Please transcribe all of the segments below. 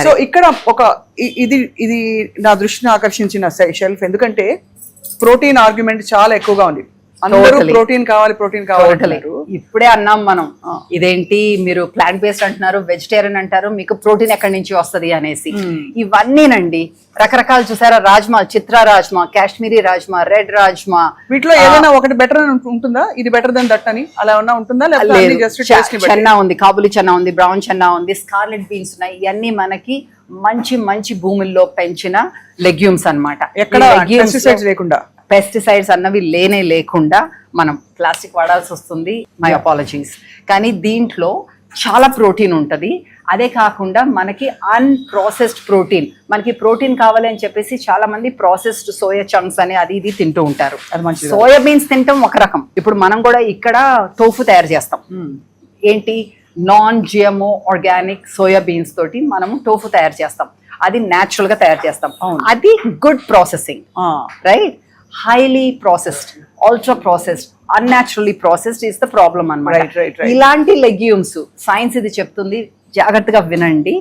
So ఇక్కడ ఒక ఇది నా దృష్టిని ఆకర్షించిన షెల్ఫ్, ఎందుకంటే ప్రోటీన్ ఆర్గ్యుమెంట్ చాలా ఎక్కువగా ఉంది. అందరూ ప్రోటీన్ కావాలి ఇప్పుడే అన్నాం మనం. ఇదేంటి మీరు ప్లాంట్ బేస్డ్ అంటున్నారు, వెజిటేరియన్ అంటారు, మీకు ప్రోటీన్ ఎక్కడి నుంచి వస్తుంది అనేసి. ఇవన్నీనండి రకరకాలు చూసారా, రాజ్మా, చిత్రా రాజ్మా, కాశ్మీరీ రాజ్మా, రెడ్ రాజ్మా, వీటిలో ఏదైనా ఒకటి బెటర్ ఉంటుందా, ఇది బెటర్ దెన్ దట్ అని అలా ఉన్నా ఉంటుందా? చెన్నా ఉంది, కాబులి చెన్నా ఉంది, బ్రౌన్ చెన్నా ఉంది, స్కార్లెట్ బీన్స్ ఉన్నాయి. ఇవన్నీ మనకి మంచి మంచి భూముల్లో పెంచిన లెగ్యూమ్స్ అన్నమాట. ఎక్కడ పెస్టిసైడ్స్ లేకుండా, పెస్టిసైడ్స్ అన్నవి లేకుండా మనం ప్లాస్టిక్ వాడాల్సి వస్తుంది. My apologies. కానీ దీంట్లో చాలా ప్రోటీన్ ఉంటుంది. అదే కాకుండా మనకి అన్ప్రాసెస్డ్ ప్రోటీన్, మనకి ప్రోటీన్ కావాలి అని చెప్పేసి చాలా మంది ప్రాసెస్డ్ సోయా చంక్స్ అని అది ఇది తింటూ ఉంటారు. సోయా బీన్స్ తింటాం ఒక రకం. ఇప్పుడు మనం కూడా ఇక్కడ టోఫు తయారు చేస్తాం. ఏంటి, non GMO organic soya beans తోటి మనము టోఫు తయారు చేస్తాం. అది న్యాచురల్ గా తయారు చేస్తాం. అది good processing, right? Highly processed, ultra processed, unnaturally processed is the problem అన్నమాట. ఇలాంటి లెగ్యూమ్స్ సైన్స్ ఇది చెప్తుంది, జాగ్రత్తగా వినండి.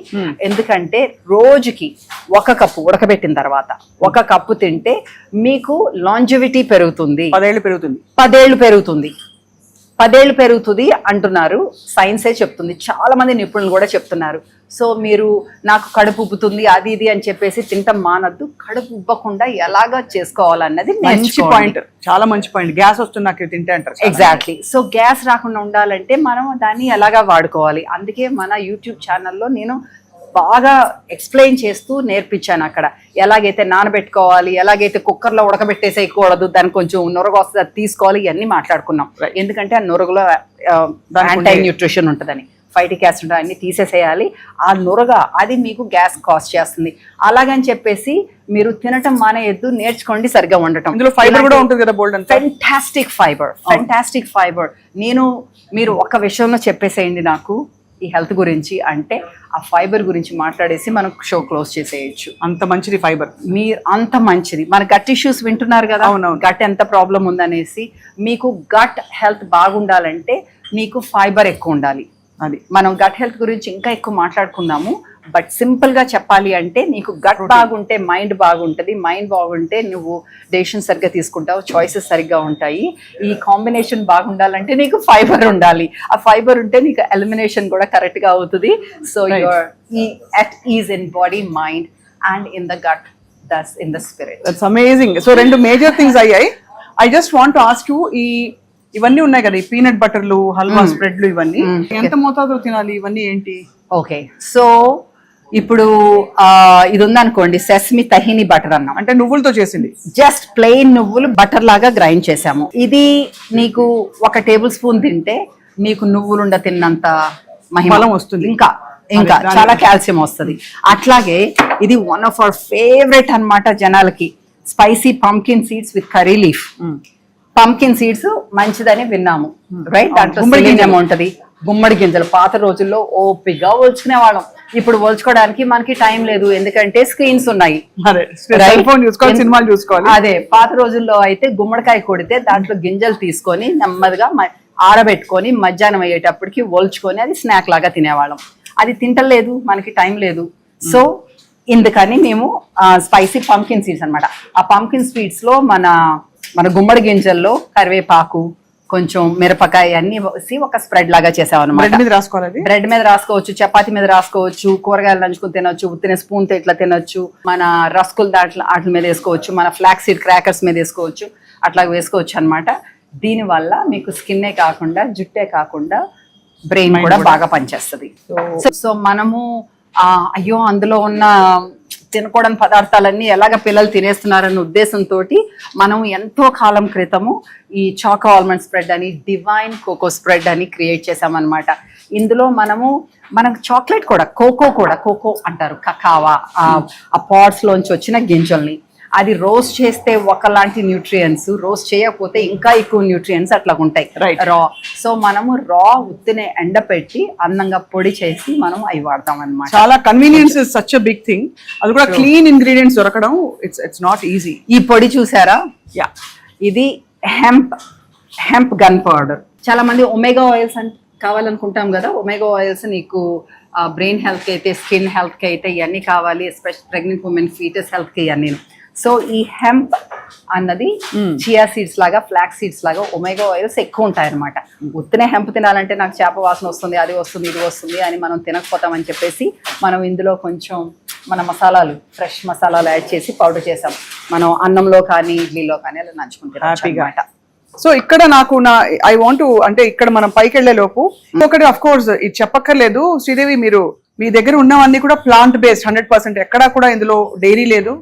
ఎందుకంటే రోజుకి 1 కప్పు ఉడకబెట్టిన తర్వాత 1 కప్పు తింటే మీకు లాంజివిటీ పెరుగుతుంది, 10 ఏళ్ళు పెరుగుతుంది అంటున్నారు. సైన్సే చెప్తుంది, చాలా మంది నిపుణులు కూడా చెప్తున్నారు. సో మీరు నాకు కడుపు ఉబ్బుతుంది అది ఇది అని చెప్పేసి తింటాం మానద్దు. కడుపు ఉబ్బకుండా ఎలాగా చేసుకోవాలన్నది మంచి పాయింట్, చాలా మంచి పాయింట్. గ్యాస్ వస్తుంది నాకు తింటే అంటారు. ఎగ్జాక్ట్లీ. సో గ్యాస్ రాకుండా ఉండాలంటే మనం దాన్ని ఎలాగా వాడుకోవాలి. అందుకే మన యూట్యూబ్ ఛానల్లో నేను బాగా ఎక్స్ప్లెయిన్ చేస్తూ నేర్పించాను. అక్కడ ఎలాగైతే నానబెట్టుకోవాలి, ఎలాగైతే కుక్కర్లో ఉడకబెట్టేసేయకూడదు, దానికి కొంచెం నొరగ వస్తుంది అది తీసుకోవాలి, ఇవన్నీ మాట్లాడుకున్నాం. ఎందుకంటే ఆ నొరగలో యాంటీ న్యూట్రిషన్ ఉంటుందని, ఫైటిక్ యాసిడ్ అన్ని తీసేసేయాలి. ఆ నొరగ అది మీకు గ్యాస్ కాస్ట్ చేస్తుంది. అలాగని చెప్పేసి మీరు తినటం మానేయద్దు, నేర్చుకోండి సరిగ్గా ఉండటం. ఫైబర్ కూడా ఉంటుంది కదా, బోల్డ్ అంతా ఫెంటాస్టిక్ ఫైబర్. మీరు ఒక విషయంలో చెప్పేసేయండి నాకు ఈ హెల్త్ గురించి, అంటే ఆ ఫైబర్ గురించి మాట్లాడేసి మనం షో క్లోజ్ చేసేయచ్చు. అంత మంచిది ఫైబర్, మీరు అంత మంచిది. మన గట్ ఇష్యూస్ వింటున్నారు కదా, గట్ ఎంత ప్రాబ్లం ఉందనేసి. మీకు గట్ హెల్త్ బాగుండాలంటే మీకు ఫైబర్ ఎక్కువ ఉండాలి. అది మనం గట్ హెల్త్ గురించి ఇంకా ఎక్కువ మాట్లాడుకుందాము. బట్ సింపుల్ గా చెప్పాలి అంటే నీకు గట్ బాగుంటే మైండ్ బాగుంటుంది, మైండ్ బాగుంటే నువ్వు డెసిషన్ సరిగ్గా తీసుకుంటావు, చాయిసెస్ సరిగ్గా ఉంటాయి. ఈ కాంబినేషన్ బాగుండాలంటే నీకు ఫైబర్ ఉండాలి. ఆ ఫైబర్ ఉంటే నీకు ఎలిమినేషన్ కూడా కరెక్ట్ గా అవుతుంది. So you're at ease in body, mind and in the gut, that's in the spirit. That's amazing. So 2 major things అయ్యాయి. I just want to ask you, ఇవన్నీ ఉన్నాయి కదా, ఈ పీనట్ బటర్లు, హల్వా స్ప్రెడ్లు, ఇవన్నీ ఎంత మోతాదులో తినాలి? ఇవన్నీ ఏంటి? ఓకే, సో ఇప్పుడు ఇది ఉందనుకోండి, సెసమి తహిని బటర్ అన్నాం, అంటే నువ్వులతో చేసింది. జస్ట్ ప్లెయిన్ నువ్వులు బటర్ లాగా గ్రైండ్ చేసాము. ఇది నీకు 1 టేబుల్ స్పూన్ తింటే నీకు నువ్వులుండ తిన్నంత మహిమ వస్తుంది. ఇంకా చాలా కాల్షియం వస్తుంది. అట్లాగే ఇది వన్ ఆఫ్ అవర్ ఫేవరెట్ అన్నమాట జనాలకి, spicy pumpkin seeds with curry leaf. Pumpkin seeds మంచిదని విన్నాము, రైట్? దాంట్లో సెలీనియం ఉంటది. గుమ్మడి గింజలు పాత రోజుల్లో ఓపిగా ఒలుచుకునే వాళ్ళం. ఇప్పుడు ఒలుచుకోవడానికి మనకి టైం లేదు, ఎందుకంటే స్క్రీన్స్ ఉన్నాయి. సినిమాలు చూసుకోవాలి. అదే పాత రోజుల్లో అయితే గుమ్మడికాయ కొడితే దాంట్లో గింజలు తీసుకొని నెమ్మదిగా ఆరబెట్టుకొని మధ్యాహ్నం అయ్యేటప్పటికి ఒలుచుకొని అది స్నాక్ లాగా తినేవాళ్ళం. అది తింటలేదు, మనకి టైం లేదు. సో ఇందుకని మేము స్పైసీ పంకిన్ సీడ్స్ అన్నమాట. ఆ పంకిన్ సీడ్స్ లో మన గుమ్మడి గింజల్లో కరివేపాకు, కొంచెం మిరపకాయ అన్ని వేసి ఒక స్ప్రెడ్ లాగా చేసామన్నమాట. బ్రెడ్ మీద రాసుకోవచ్చు, చపాతి మీద రాసుకోవచ్చు, కూరగాయలు నంచుకుని తినొచ్చు, ఉత్తిన స్పూన్ తో ఇట్లా తినొచ్చు, మన రస్కులు వాటి మీద వేసుకోవచ్చు, మన ఫ్లాక్స్ సీడ్ క్రాకర్స్ మీద వేసుకోవచ్చు, అట్లా వేసుకోవచ్చు అనమాట. దీనివల్ల మీకు స్కిన్నే కాకుండా జుట్టే కాకుండా బ్రెయిన్ కూడా బాగా పనిచేస్తుంది. సో మనము అయ్యో అందులో ఉన్న తినకూడని పదార్థాలన్నీ ఎలాగ పిల్లలు తినేస్తున్నారన్న ఉద్దేశంతో మనం ఎంతో కాలం క్రితము ఈ చాకో ఆల్మండ్ స్ప్రెడ్ అని, డివైన్ కోకో స్ప్రెడ్ అని క్రియేట్ చేసామన్నమాట. ఇందులో మనకు చాక్లెట్ కూడా, కోకో అంటారు, కకావా, ఆ పాడ్స్ లోంచి వచ్చిన గింజల్ని అది రోస్ట్ చేస్తే ఒకలాంటి న్యూట్రియంట్స్, రోస్ట్ చేయకపోతే ఇంకా ఎక్కువ న్యూట్రియంట్స్ అట్లా ఉంటాయి రా. సో మనము రా ఉత్తినే ఎండపెట్టి అందంగా పొడి చేసి మనం అవి వాడతాం అన్నమాట. చాలా convenience is such a big thing. అది కూడా క్లీన్ ఇంగ్రీడియంట్స్ దొరకడం ఇట్స్ నాట్ ఈజీ. ఈ పొడి చూసారా, ఇది హెంప్ గన్ పౌడర్. చాలా మంది ఒమేగా ఆయిల్స్ కావాలనుకుంటాం కదా, ఒమేగా ఆయిల్స్ నీకు బ్రెయిన్ హెల్త్ కి అయితే, స్కిన్ హెల్త్ కి అయితే ఇవన్నీ కావాలి, especial pregnant women, foetus health కి ఇవన్నీ. సో ఈ హెంప్ అన్నది చియా సీడ్స్ లాగా, ఫ్లాక్ సీడ్స్ లాగా ఒమేగా ఆయిల్స్ ఎక్కువ ఉంటాయి అనమాట. ఉత్తనే హెంప్ తినాలంటే నాకు చేప వాసన వస్తుంది, అది వస్తుంది, ఇది వస్తుంది అని మనం తినకపోతామని చెప్పేసి మనం ఇందులో కొంచెం మన మసాలాలు, ఫ్రెష్ మసాలాలు యాడ్ చేసి పౌడర్ చేసాం. మనం అన్నంలో కానీ ఇడ్లీలో కానీ అలా నంచుకుంటాం. సో ఇక్కడ నాకు ఐ వాంట్ అంటే ఇక్కడ మనం పైకి వెళ్లే లోపు ఒకటి అఫ్ కోర్స్ ఇది చెప్పక్కర్లేదు శ్రీదేవి, మీరు మీ దగ్గర ఉన్నవన్నీ కూడా ప్లాంట్ బేస్డ్ 100%. ఎక్కడా కూడా ఇందులో డైరీ లేదు,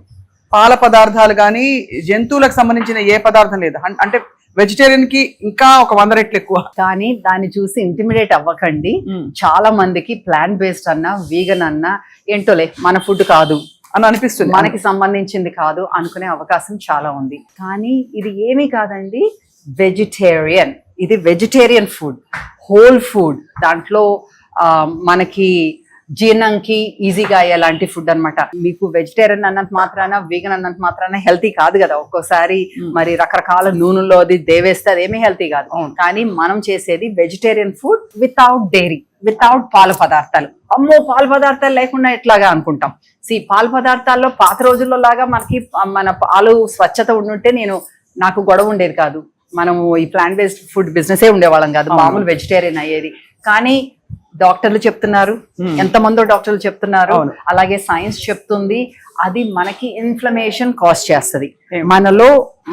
పాల పదార్థాలు కానీ జంతువులకు సంబంధించిన ఏ పదార్థం లేదు. అంటే వెజిటేరియన్ కి ఇంకా ఒక 100 రెట్లు ఎక్కువ. కానీ దాన్ని చూసి ఇంటిమిడేట్ అవ్వకండి. చాలా మందికి ప్లాంట్ బేస్డ్ అన్నా, వీగన్ అన్నా ఏంటోలే మన ఫుడ్ కాదు అని అనిపిస్తుంది, మనకి సంబంధించింది కాదు అనుకునే అవకాశం చాలా ఉంది. కానీ ఇది ఏమీ కాదండి, వెజిటేరియన్. ఇది వెజిటేరియన్ ఫుడ్, హోల్ ఫుడ్. దాంట్లో మనకి జీర్ణంకి ఈజీగా అయ్యేలాంటి ఫుడ్ అన్నమాట. మీకు వెజిటేరియన్ అన్నంత మాత్రాన, వీగన్ అన్నంత మాత్రాన హెల్తీ కాదు కదా. ఒక్కోసారి మరి రకరకాల నూనెలో అది దేవేస్తే అదేమీ హెల్తీ కాదు. కానీ మనం చేసేది vegetarian food without dairy, without పాల పదార్థాలు. అమ్మో పాల పదార్థాలు లేకుండా ఎట్లాగా అనుకుంటాం. పాల పదార్థాల్లో పాత రోజుల్లో లాగా మనకి మన పాలు స్వచ్ఛత ఉండుంటే నాకు గొడవ ఉండేది కాదు. మనము ఈ ప్లాంట్ బేస్డ్ ఫుడ్ బిజినెస్ ఉండేవాళ్ళం కాదు, మామూలు వెజిటేరియన్ అయ్యేది. కానీ డాక్టర్లు చెప్తున్నారు, ఎంతమందో డాక్టర్లు చెప్తున్నారు, అలాగే సైన్స్ చెప్తుంది, అది మనకి ఇన్ఫ్లమేషన్ కాజ్ చేస్తుంది.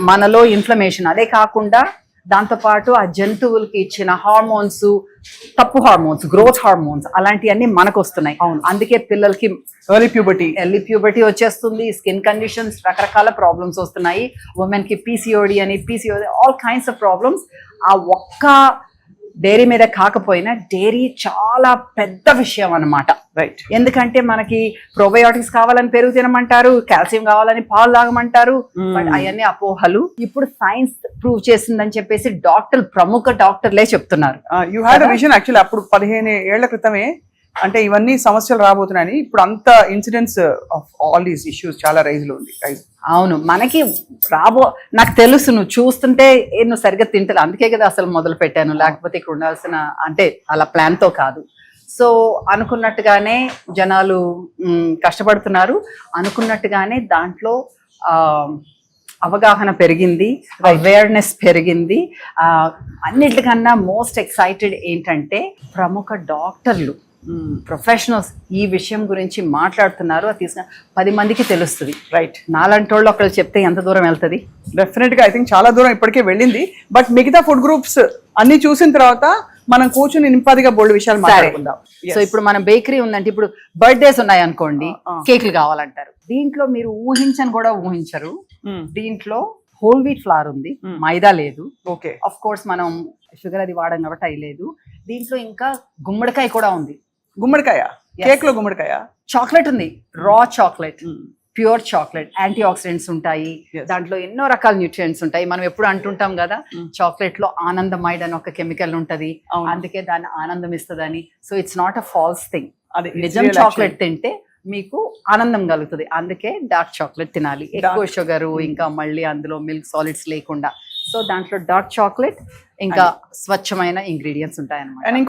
మనలో ఇన్ఫ్లమేషన్. అదే కాకుండా దాంతో పాటు ఆ జంతువులకి ఇచ్చిన హార్మోన్స్, తప్పు హార్మోన్స్, గ్రోత్ హార్మోన్స్ అలాంటివన్నీ మనకు వస్తున్నాయి. అందుకే పిల్లలకి ఎర్లీ ప్యూబర్టీ వచ్చేస్తుంది, స్కిన్ కండిషన్స్, రకరకాల ప్రాబ్లమ్స్ వస్తున్నాయి. ఉమెన్ కి పీసీఓడి అని, ఆల్ కైండ్స్ ఆఫ్ ప్రాబ్లమ్స్. ఆ ఒక్క డైరీ మీద కాకపోయినా డైరీ చాలా పెద్ద విషయం అన్నమాట. రైట్. ఎందుకంటే మనకి ప్రోబయోటిక్స్ కావాలని పెరుగు తినమంటారు, కాల్షియం కావాలని పాలు తాగమంటారు. బట్ అవన్నీ అపోహలు. ఇప్పుడు సైన్స్ ప్రూవ్ చేసిందని చెప్పేసి ప్రముఖ డాక్టర్లే చెప్తున్నారు. You had a vision actually అప్పుడు 15 ఏళ్ల క్రితమే, అంటే ఇవన్నీ సమస్యలు రాబోతున్నాయని. ఇప్పుడు అంత incidents of all these issues చాలా రైజ్ లో ఉంది. అవును, మనకి నాకు తెలుసు, నువ్వు చూస్తుంటే నువ్వు సరిగ్గా తింటలేదు, అందుకే కదా అసలు మొదలు పెట్టాను. లేకపోతే ఇక్కడ ఉండాల్సిన, అంటే అలా ప్లాన్ తో కాదు. సో అనుకున్నట్టుగానే జనాలు కష్టపడుతున్నారు, అనుకున్నట్టుగానే దాంట్లో అవగాహన పెరిగింది, అవేర్నెస్ పెరిగింది. అన్నిటికన్నా మోస్ట్ ఎక్సైటెడ్ ఏంటంటే ప్రముఖ డాక్టర్లు, ప్రొఫెషనల్స్ ఈ విషయం గురించి మాట్లాడుతున్నారు. అది తీసుకున్న 10 మందికి తెలుస్తుంది. రైట్. నాలాంటి వాళ్ళు ఒకళ్ళు చెప్తే ఎంత దూరం వెళ్తుంది? డెఫినెట్ గా ఐ థింక్ చాలా దూరం ఇప్పటికే వెళ్ళింది. బట్ మిగతా ఫుడ్ గ్రూప్స్ అన్ని చూసిన తర్వాత మనం కూర్చుని నింపాదిగా బోల్డ్ విషయాలు మాట్లాడుకుందాం. సో ఇప్పుడు మన బేకరీ ఉందంటే, ఇప్పుడు బర్త్డేస్ ఉన్నాయి అనుకోండి, కేకులు కావాలంటారు. దీంట్లో మీరు ఊహించని కూడా ఊహించరు. దీంట్లో హోల్ వీట్ ఫ్లవర్ ఉంది, మైదా లేదు. ఓకే. ఆఫ్ కోర్స్ మనం షుగర్ అది వాడడం కాబట్టి అయి లేదు. దీంట్లో ఇంకా గుమ్మడికాయ కూడా ఉంది. గుమ్మడికాయ? కేక్ లో గుమ్మడికాయ? చాక్లెట్ ఉంది, raw chocolate, pure chocolate. Antioxidants ఉంటాయి దాంట్లో, ఎన్నో రకాల న్యూట్రియంట్స్ ఉంటాయి. మనం ఎప్పుడు అంటుంటాం కదా, చాక్లెట్ లో ఆనందమైడ్ అని ఒక కెమికల్ ఉంటది, అందుకే దాన్ని ఆనందం ఇస్తుందని. So it's not a false thing. నిజం చాక్లెట్ తింటే మీకు ఆనందం కలుగుతుంది. అందుకే డార్క్ చాక్లెట్ తినాలి, ఎక్కువ షుగర్, ఇంకా మళ్ళీ అందులో మిల్క్ సాలిడ్స్ లేకుండా. సో దాంట్లో డార్క్ చాక్లెట్ ఇంకా స్వచ్ఛమైన ఇంగ్రీడియంట్స్ ఉంటాయి అన్నమాట.